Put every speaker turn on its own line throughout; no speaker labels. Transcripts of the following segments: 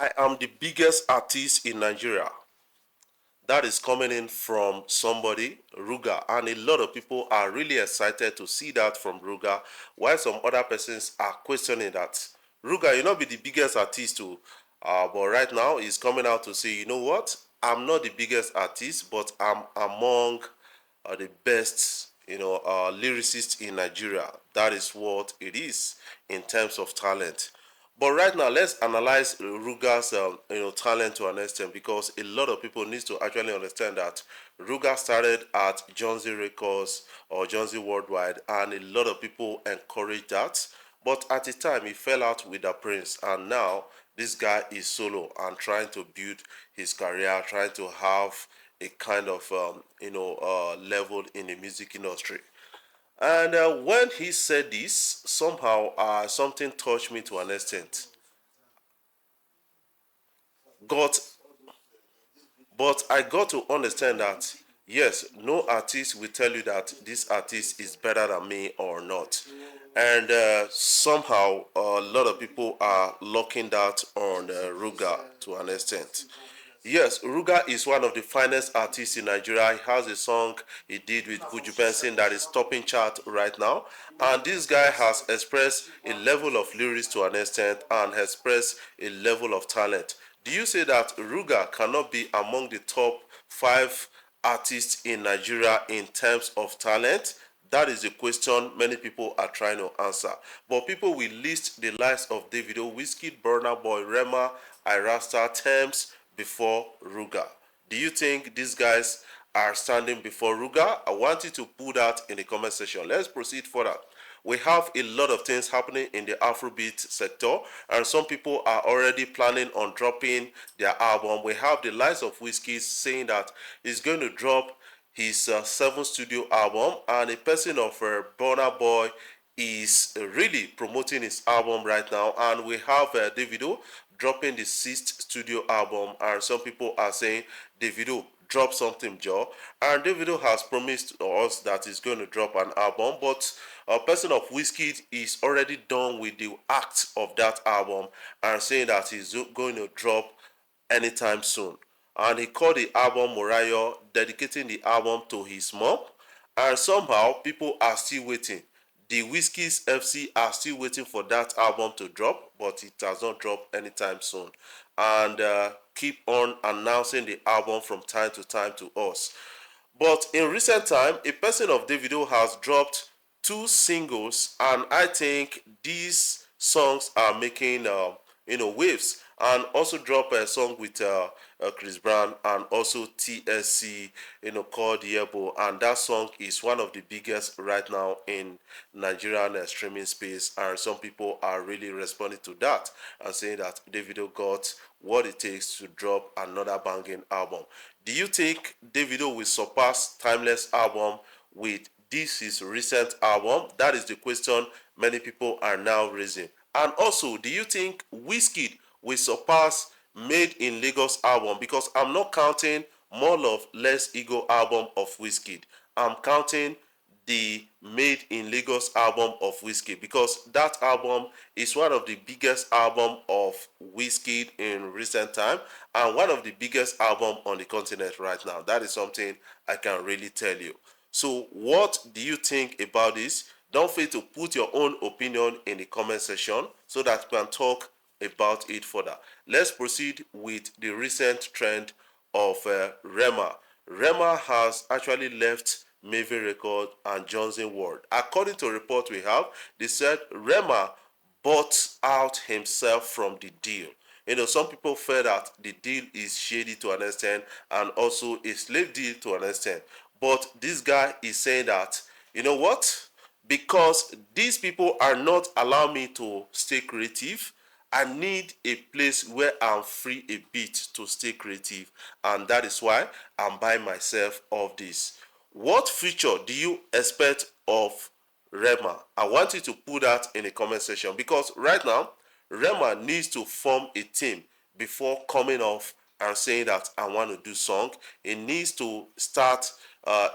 I am the biggest artist in Nigeria. That is coming in from somebody, Ruga, and a lot of people are really excited to see that from Ruga, while some other persons are questioning that. Ruga, you not be the biggest artist too, but right now he's coming out to say, you know what, I'm not the biggest artist, but I'm among the best, lyricists in Nigeria. That is what it is in terms of talent. But right now, let's analyze Ruga's talent to an extent, because a lot of people need to actually understand that Ruga started at Jonesy Records or Jonesy Worldwide, and a lot of people encouraged that. But at the time, he fell out with the Prince, and now this guy is solo and trying to build his career, trying to have a kind of level in the music industry. And when he said this, somehow something touched me to an extent. Got, but I got to understand that yes, no artist will tell you that this artist is better than me or not. And somehow a lot of people are locking that on Ruga to an extent. Yes, Ruga is one of the finest artists in Nigeria. He has a song he did with Buju Benson that is topping chart right now. And this guy has expressed a level of lyrics to an extent and expressed a level of talent. Do you say that Ruga cannot be among the top five artists in Nigeria in terms of talent? That is a question many people are trying to answer. But people will list the likes of Davido, Wizkid, Burna Boy, Rema, Irasta, Thames before Ruga. Do you think these guys are standing before Ruga? I want you to put that in the comment section. Let's proceed further. We have a lot of things happening in the Afrobeat sector, and some people are already planning on dropping their album. We have the likes of Wizkid saying that he's going to drop his seventh studio album, and a person of Burna Boy is really promoting his album right now. And we have Davido dropping the sixth studio album, and some people are saying, Davido, drop something, Joe. And Davido has promised us that he's going to drop an album, but a person of Wizkid is already done with the act of that album and saying that he's going to drop anytime soon. And he called the album Morayo, dedicating the album to his mom. And somehow people are still waiting. The Whiskies FC are still waiting for that album to drop, but it has not dropped anytime soon. And keep on announcing the album from time to time to us. But in recent time, a person of Davido has dropped two singles, and I think these songs are making waves. And also drop a song with Chris Brown and also TSC, called Yebo, and that song is one of the biggest right now in Nigerian streaming space, and some people are really responding to that and saying that Davido got what it takes to drop another banging album. Do you think Davido will surpass Timeless album with this his recent album? That is the question many people are now raising. And also, do you think Wizkid will surpass Made in Lagos album? Because I'm not counting More Love, Less Ego album of Wizkid. I'm counting the Made in Lagos album of Wizkid, because that album is one of the biggest album of Wizkid in recent time and one of the biggest album on the continent right now. That is something I can really tell you. So what do you think about this? Don't fail to put your own opinion in the comment section so that we can talk about it further. Let's proceed with the recent trend of Rema. Rema has actually left Mavin Record and Johnson World. According to a report we have, they said Rema bought out himself from the deal. Some people feel that the deal is shady to an extent and also a slave deal to an extent. But this guy is saying that, you know what? Because these people are not allowing me to stay creative, I need a place where I'm free a bit to stay creative, and that is why I'm buying myself of this. What future do you expect of Rema? I want you to put that in the comment section, because right now Rema needs to form a team before coming off and saying that I want to do song. It needs to start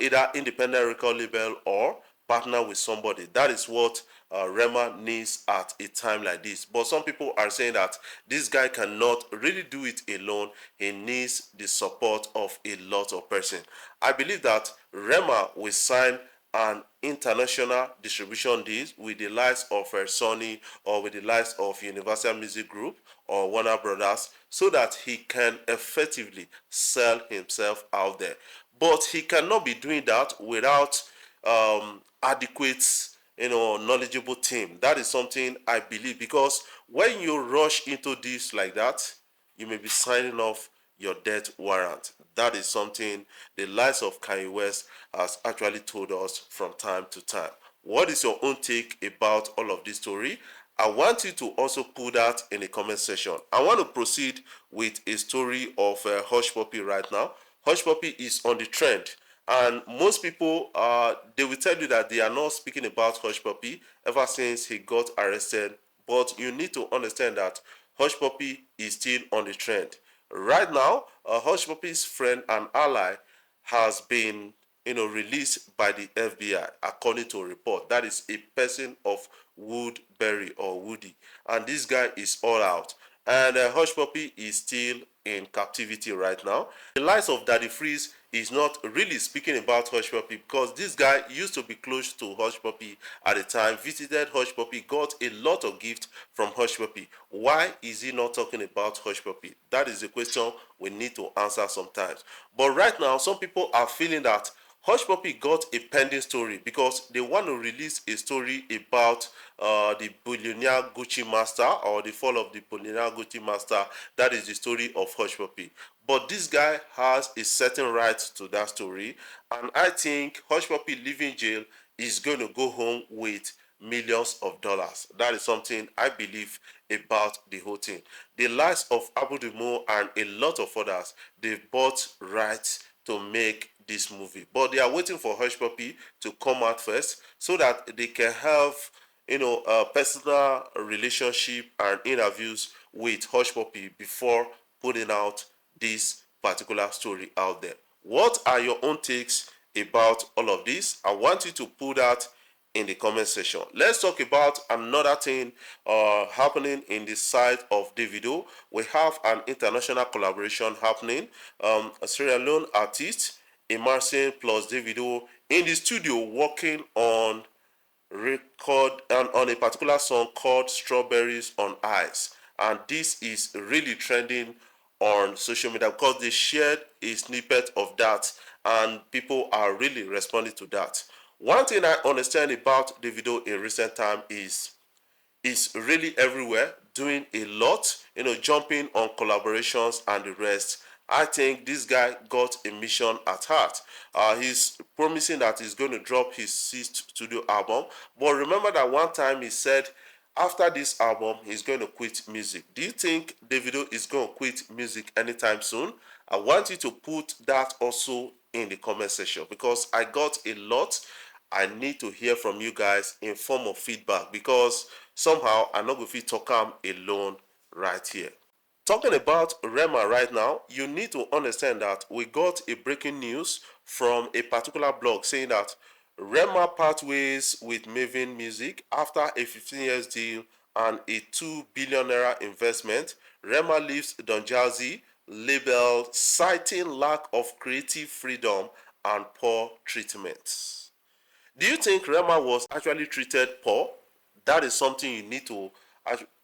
either independent record label or partner with somebody. That is what Rema needs at a time like this. But some people are saying that this guy cannot really do it alone. He needs the support of a lot of persons. I believe that Rema will sign an international distribution deal with the likes of Sony or with the likes of Universal Music Group or Warner Brothers, so that he can effectively sell himself out there. But he cannot be doing that without adequate, knowledgeable team. That is something I believe, because when you rush into this like that, you may be signing off your death warrant. That is something the likes of Kanye West has actually told us from time to time. What is your own take about all of this story? I want you to also put that in the comment section. I want to proceed with a story of Hushpuppi right now. Hushpuppi is on the trend, and most people they will tell you that they are not speaking about Hushpuppi ever since he got arrested. But you need to understand that Hushpuppi is still on the trend. Right now, Hushpuppi's friend and ally has been, released by the FBI, according to a report. That is a person of Woodbury or Woody, and this guy is all out. And Hushpuppi is still in captivity right now. The likes of Daddy Freeze is not really speaking about Hushpuppi, because this guy used to be close to Hushpuppi at the time, visited Hushpuppi, got a lot of gifts from Hushpuppi. Why is he not talking about Hushpuppi? That is a question we need to answer sometimes. But right now, some people are feeling that Hushpuppi got a pending story because they want to release a story about the billionaire Gucci master, or the fall of the billionaire Gucci master. That is the story of Hushpuppi. But this guy has a certain right to that story, and I think Hushpuppi leaving jail is going to go home with millions of dollars. That is something I believe about the whole thing. The likes of Abu Demo and a lot of others, they've bought rights to make this movie, but they are waiting for Hushpuppi to come out first, so that they can have, a personal relationship and interviews with Hushpuppi before putting out this particular story out there. What are your own takes about all of this? I want you to put that in the comment section. Let's talk about another thing happening in the side of Davido. We have an international collaboration happening. A Sierra Leone artist, Emerson plus Davido in the studio working on on a particular song called Strawberries on Ice, and this is really trending on social media because they shared a snippet of that, and people are really responding to that. One thing I understand about Davido in recent time is really everywhere, doing a lot, jumping on collaborations and the rest. I think this guy got a mission at heart. He's promising that he's going to drop his sixth studio album. But remember that one time he said after this album, he's going to quit music. Do you think Davido is going to quit music anytime soon? I want you to put that also in the comment section, because I got a lot. I need to hear from you guys in form of feedback, because somehow I'm not going to talk alone right here. Talking about Rema right now, you need to understand that we got a breaking news from a particular blog saying that Rema part ways with Mavin Music after a 15 years deal and a 2 billion naira investment. Rema leaves Don Jazzy label citing lack of creative freedom and poor treatment. Do you think Rema was actually treated poor? That is something you need to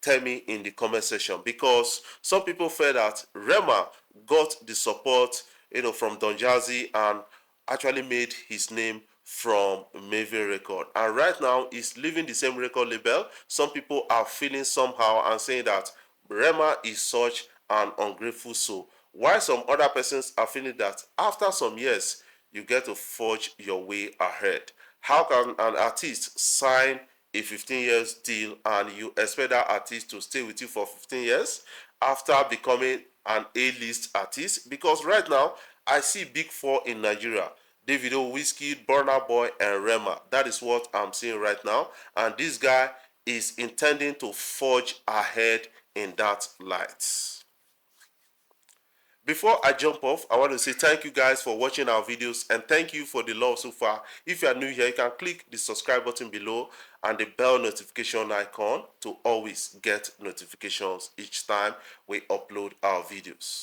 tell me in the comment section, because some people felt that Rema got the support, from Don Jazzy and actually made his name from Mavin Record, and right now he's leaving the same record label. Some people are feeling somehow and saying that Rema is such an ungrateful soul, while some other persons are feeling that after some years you get to forge your way ahead. How can an artist sign a 15 years deal and you expect that artist to stay with you for 15 years after becoming an A-list artist? Because right now, I see big four in Nigeria: Davido, Wizkid, Burna Boy, and Rema. That is what I'm seeing right now. And this guy is intending to forge ahead in that light. Before I jump off, I want to say thank you guys for watching our videos and thank you for the love so far. If you are new here, you can click the subscribe button below and the bell notification icon to always get notifications each time we upload our videos.